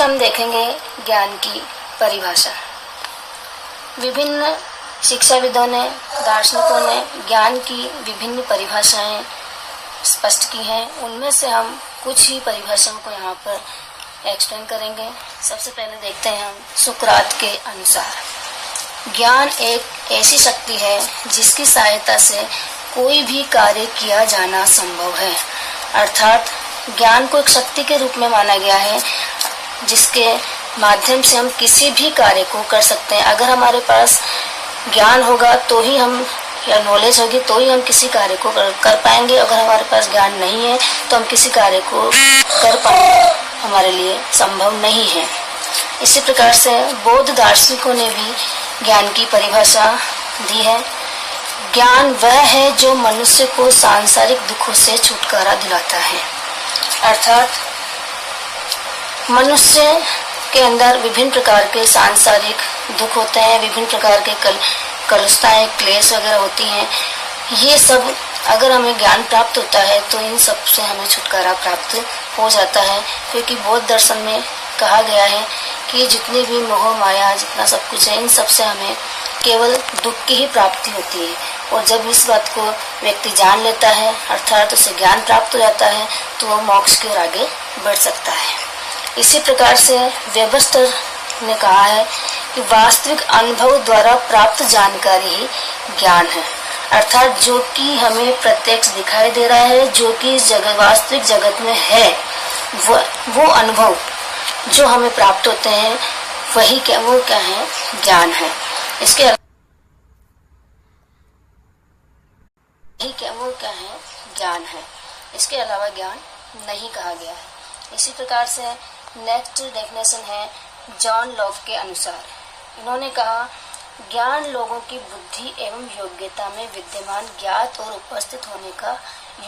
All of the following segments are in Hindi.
हम देखेंगे ज्ञान की परिभाषा। विभिन्न शिक्षाविदों ने, दार्शनिकों ने ज्ञान की विभिन्न परिभाषाएं स्पष्ट की हैं। उनमें से हम कुछ ही परिभाषाओं को यहाँ पर एक्सप्लेन करेंगे। सबसे पहले देखते हैं हम सुकरात के अनुसार। ज्ञान एक ऐसी शक्ति है जिसकी सहायता से कोई भी कार्य किया जाना संभव है। अर्थात ज्ञान को एक शक्ति के रूप में माना गया है जिसके माध्यम से हम किसी भी कार्य को कर सकते हैं। अगर हमारे पास ज्ञान होगा तो ही हम, या नॉलेज होगी तो ही हम किसी कार्य को कर पाएंगे। अगर हमारे पास ज्ञान नहीं है तो हम किसी कार्य को कर पाएंगे, हमारे लिए संभव नहीं है। इसी प्रकार से बौद्ध दार्शनिकों ने भी ज्ञान की परिभाषा दी है। ज्ञान वह है जो मनुष्य को सांसारिक दुखों से छुटकारा दिलाता है। अर्थात मनुष्य के अंदर विभिन्न प्रकार के सांसारिक दुख होते हैं, विभिन्न प्रकार के कलुषताएं, क्लेश वगैरह होती हैं। ये सब अगर हमें ज्ञान प्राप्त होता है तो इन सब से हमें छुटकारा प्राप्त हो जाता है, क्योंकि बौद्ध दर्शन में कहा गया है कि जितनी भी मोह माया, जितना सब कुछ है, इन सब से हमें केवल दुख की ही प्राप्ति होती है। और जब इस बात को व्यक्ति जान लेता है, अर्थात उसे ज्ञान प्राप्त हो जाता है, तो वह मोक्ष की ओर आगे बढ़ सकता है। इसी प्रकार से वेबस्टर ने कहा है कि वास्तविक अनुभव द्वारा प्राप्त जानकारी ही ज्ञान है। अर्थात जो कि हमें प्रत्यक्ष दिखाई दे रहा है, जो कि वास्तविक जगत में है, वो अनुभव जो हमें प्राप्त होते हैं वो क्या है? ज्ञान है। इसके ज्ञान है। इसके अलावा ज्ञान नहीं कहा गया है। इसी प्रकार से नेक्स्ट डेफिनेशन है जॉन लॉक के अनुसार। इन्होंने कहा, ज्ञान लोगों की बुद्धि एवं योग्यता में विद्यमान ज्ञात और उपस्थित होने का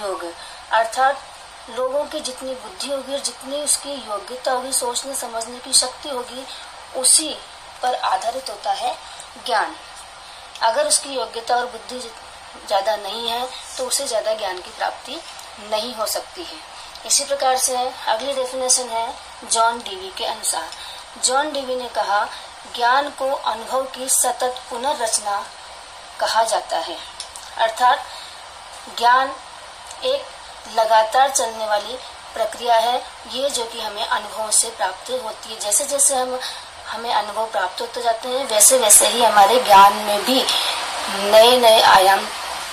योग। अर्थात लोगों की जितनी बुद्धि होगी और जितनी उसकी योग्यता होगी, सोचने समझने की शक्ति होगी, उसी पर आधारित होता है ज्ञान। अगर उसकी योग्यता और बुद्धि ज्यादा नहीं है तो उसे ज्यादा ज्ञान की प्राप्ति नहीं हो सकती है। इसी प्रकार से अगली डेफिनेशन है जॉन डीवी के अनुसार। जॉन डीवी ने कहा, ज्ञान को अनुभव की सतत पुनर्रचना कहा जाता है। अर्थात ज्ञान एक लगातार चलने वाली प्रक्रिया है, ये जो कि हमें अनुभव से प्राप्त होती है। जैसे जैसे हमें अनुभव प्राप्त होते जाते हैं, वैसे वैसे ही हमारे ज्ञान में भी नए नए आयाम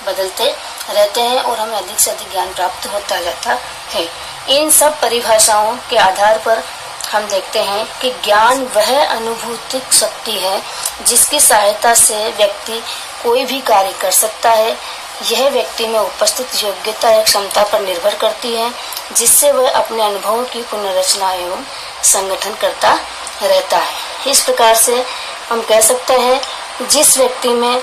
बदलते रहते हैं और हमें अधिक से अधिक ज्ञान प्राप्त होता जाता है। इन सब परिभाषाओं के आधार पर हम देखते हैं कि ज्ञान वह अनुभूतिक शक्ति है जिसकी सहायता से व्यक्ति कोई भी कार्य कर सकता है। यह व्यक्ति में उपस्थित योग्यता या क्षमता पर निर्भर करती है, जिससे वह अपने अनुभवों की पुनर्रचना एवं संगठन करता रहता है। इस प्रकार से हम कह सकते हैं जिस व्यक्ति में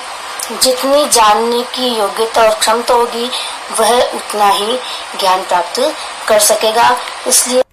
जितनी जानने की योग्यता और क्षमता होगी, वह उतना ही ज्ञान प्राप्त कर सकेगा। इसलिए